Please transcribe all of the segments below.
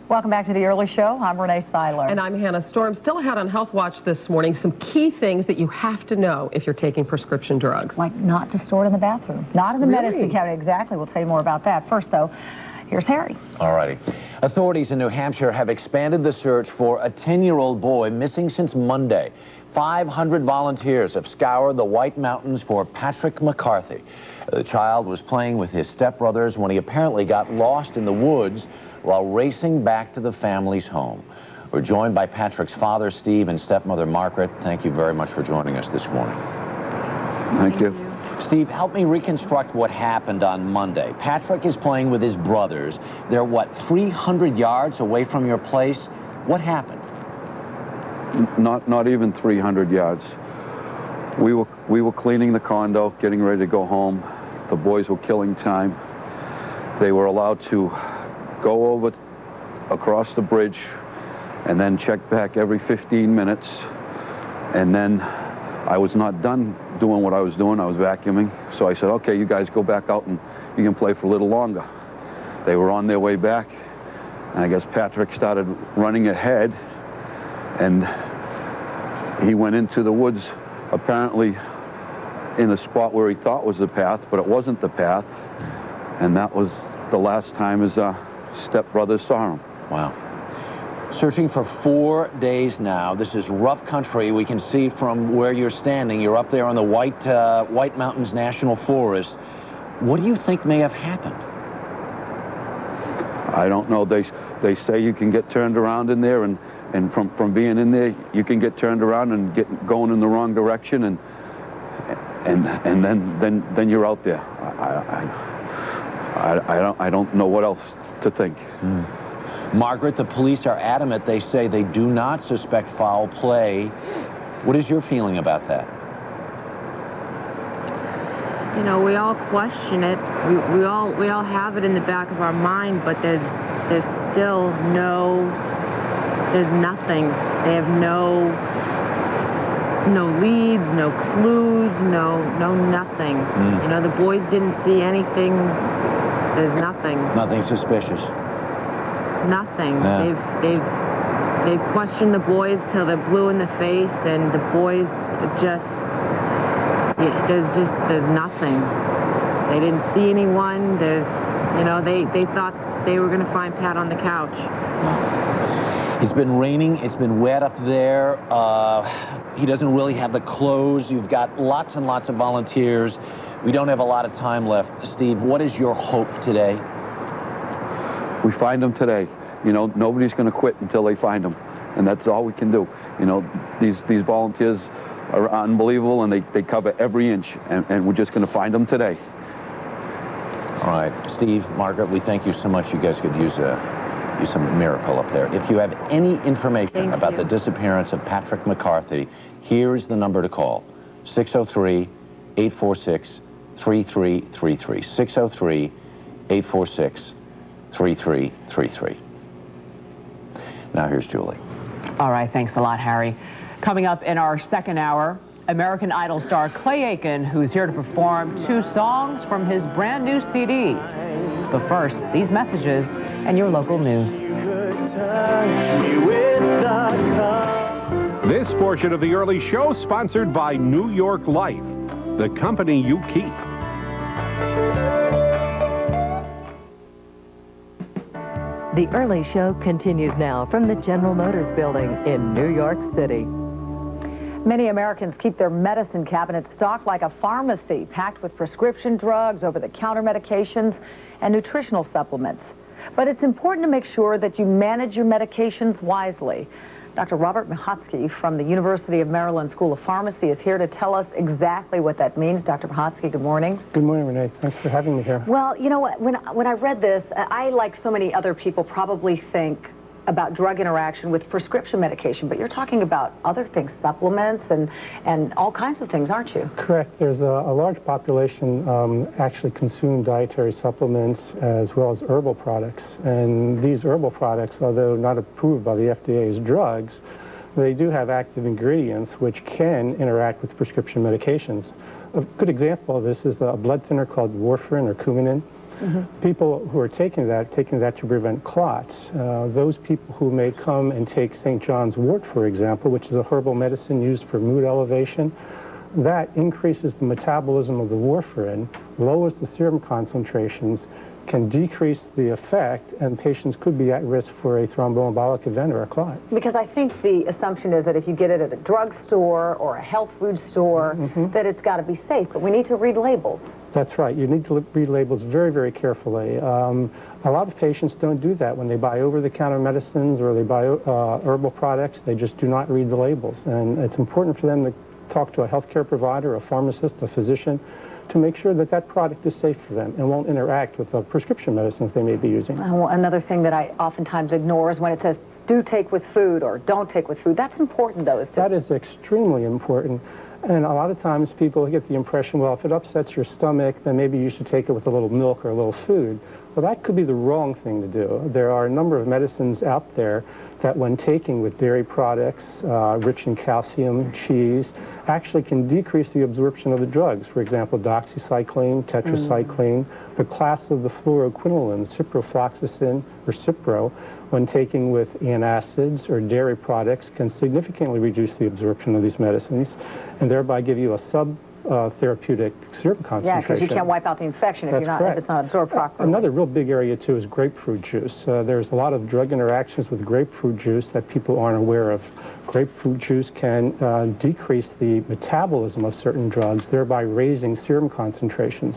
Welcome back to the Early Show. I'm René Syler. And I'm Hannah Storm. Still ahead on Health Watch this morning, some key things that you have to know if you're taking prescription drugs. Like not to store it in the bathroom. Not in the medicine cabinet, exactly. We'll tell you more about that. First, though, here's Harry. All righty. Authorities in New Hampshire have expanded the search for a 10-year-old boy missing since Monday. 500 volunteers have scoured the White Mountains for Patrick McCarthy. The child was playing with his stepbrothers when he apparently got lost in the woods while racing back to the family's home. We're joined by Patrick's father, Steve, and stepmother, Margaret. Thank you very much for joining us this morning. Thank you. Steve, help me reconstruct what happened on Monday. Patrick is playing with his brothers. They're, what, 300 yards away from your place? What happened? Not even 300 yards. We were cleaning the condo, getting ready to go home. The boys were killing time. They were allowed to go over across the bridge and then check back every 15 minutes. And then I was not done doing what I was doing. I was vacuuming. So I said, okay, you guys go back out and you can play for a little longer. They were on their way back. And I guess Patrick started running ahead, and he went into the woods, apparently in a spot where he thought was the path, but it wasn't the path. And that was the last time his stepbrothers saw him. Wow. Searching for 4 days now. This is rough country. We can see from where you're standing. You're up there on the White Mountains National Forest. What do you think may have happened? I don't know. They say you can get turned around in there, and from being in there, you can get turned around and get going in the wrong direction, and then you're out there. I don't know what else to think. Margaret, the police are adamant. They say they do not suspect foul play. What is your feeling about that? You know, we all question it. We all have it in the back of our mind, but there's still there's nothing. They have no leads, no clues, no nothing. You know, the boys didn't see anything. There's nothing. Nothing suspicious. Nothing. Yeah. They've questioned the boys till they're blue in the face, and the boys there's nothing. They didn't see anyone. They thought they were going to find Pat on the couch. It's been raining. It's been wet up there. He doesn't really have the clothes. You've got lots and lots of volunteers. We don't have a lot of time left. Steve, what is your hope today? We find him today. You know, nobody's going to quit until they find him, and that's all we can do. You know, these volunteers are unbelievable, and they cover every inch, and we're just going to find them today. All right, Steve, Margaret, we thank you so much. You guys could use some miracle up there. If you have any information about the disappearance of Patrick McCarthy, here is the number to call: 603-846-3333. 603-846-3333. Now here's Julie. All right, thanks a lot, Harry. Coming up in our second hour, American Idol star Clay Aiken, who's here to perform 2 songs from his brand new CD. But first, these messages and your local news. This portion of the Early Show sponsored by New York Life, the company you keep. The Early Show continues now from the General Motors building in New York City. Many Americans keep their medicine cabinets stocked like a pharmacy, packed with prescription drugs, over-the-counter medications, and nutritional supplements. But it's important to make sure that you manage your medications wisely. Dr. Robert McKee from the University of Maryland School of Pharmacy is here to tell us exactly what that means. Dr. McKee, good morning. Good morning, Renee. Thanks for having me here. Well, you know what, when I read this, I, like so many other people, probably think about drug interaction with prescription medication, but you're talking about other things, supplements and all kinds of things, aren't you? Correct. There's a large population actually consume dietary supplements as well as herbal products. And these herbal products, although not approved by the FDA as drugs, they do have active ingredients which can interact with prescription medications. A good example of this is a blood thinner called warfarin or Coumadin. People who are taking that to prevent clots. Those people who may come and take St. John's wort, for example, which is a herbal medicine used for mood elevation, that increases the metabolism of the warfarin, lowers the serum concentrations, can decrease the effect, and patients could be at risk for a thromboembolic event or a clot. Because I think the assumption is that if you get it at a drugstore or a health food store, that it's got to be safe, but we need to read labels. That's right. You need to read labels very, very carefully. A lot of patients don't do that when they buy over-the-counter medicines or they buy herbal products. They just do not read the labels, and it's important for them to talk to a healthcare provider, a pharmacist, a physician, to make sure that that product is safe for them and won't interact with the prescription medicines they may be using. Another thing that I oftentimes ignore is when it says, do take with food or don't take with food. That's important, though. That is extremely important. And a lot of times people get the impression, well, if it upsets your stomach, then maybe you should take it with a little milk or a little food. Well, that could be the wrong thing to do. There are a number of medicines out there that when taken with dairy products, rich in calcium, cheese, actually can decrease the absorption of the drugs. For example, doxycycline, tetracycline, the class of the fluoroquinolines, ciprofloxacin or Cipro, when taken with antacids or dairy products, can significantly reduce the absorption of these medicines and thereby give you a sub-therapeutic serum concentration. Yeah, because you can't wipe out the infection if it's not absorbed properly. Another real big area, too, is grapefruit juice. There's a lot of drug interactions with grapefruit juice that people aren't aware of. Grapefruit juice can decrease the metabolism of certain drugs, thereby raising serum concentrations.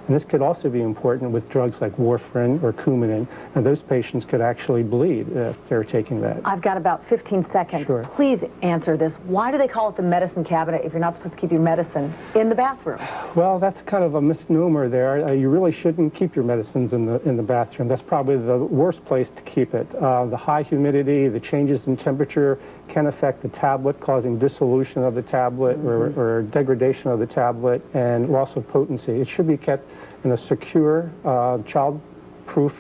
And this could also be important with drugs like warfarin or Coumadin, and those patients could actually bleed if they're taking that. I've got about 15 seconds. Sure. Please answer this. Why do they call it the medicine cabinet if you're not supposed to keep your medicine in the bathroom? Well, that's kind of a misnomer there. You really shouldn't keep your medicines in the bathroom. That's probably the worst place to keep it. The high humidity, the changes in temperature can affect the tablet, causing dissolution of the tablet or degradation of the tablet and loss of potency. It should be kept in a secure, child-proof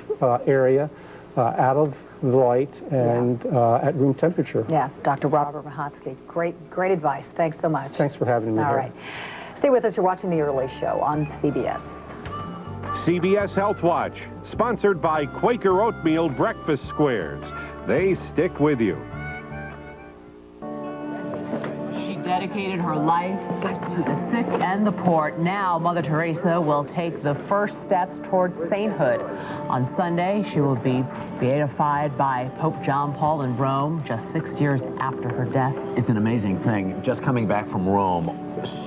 area, out of the light and at room temperature. Yeah, Dr. Robert McKee, great advice. Thanks so much. Thanks for having me here. All right. Stay with us. You're watching The Early Show on CBS. CBS Health Watch, sponsored by Quaker Oatmeal Breakfast Squares. They stick with you. Dedicated her life to the sick and the poor. Now, Mother Teresa will take the first steps toward sainthood. On Sunday, she will be beatified by Pope John Paul in Rome just 6 years after her death. It's an amazing thing. Just coming back from Rome,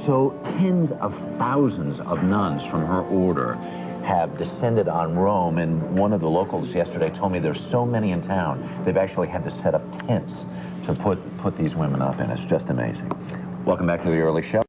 so tens of thousands of nuns from her order have descended on Rome, and one of the locals yesterday told me there's so many in town, they've actually had to set up tents to put these women up in. It's just amazing. Welcome back to The Early Show.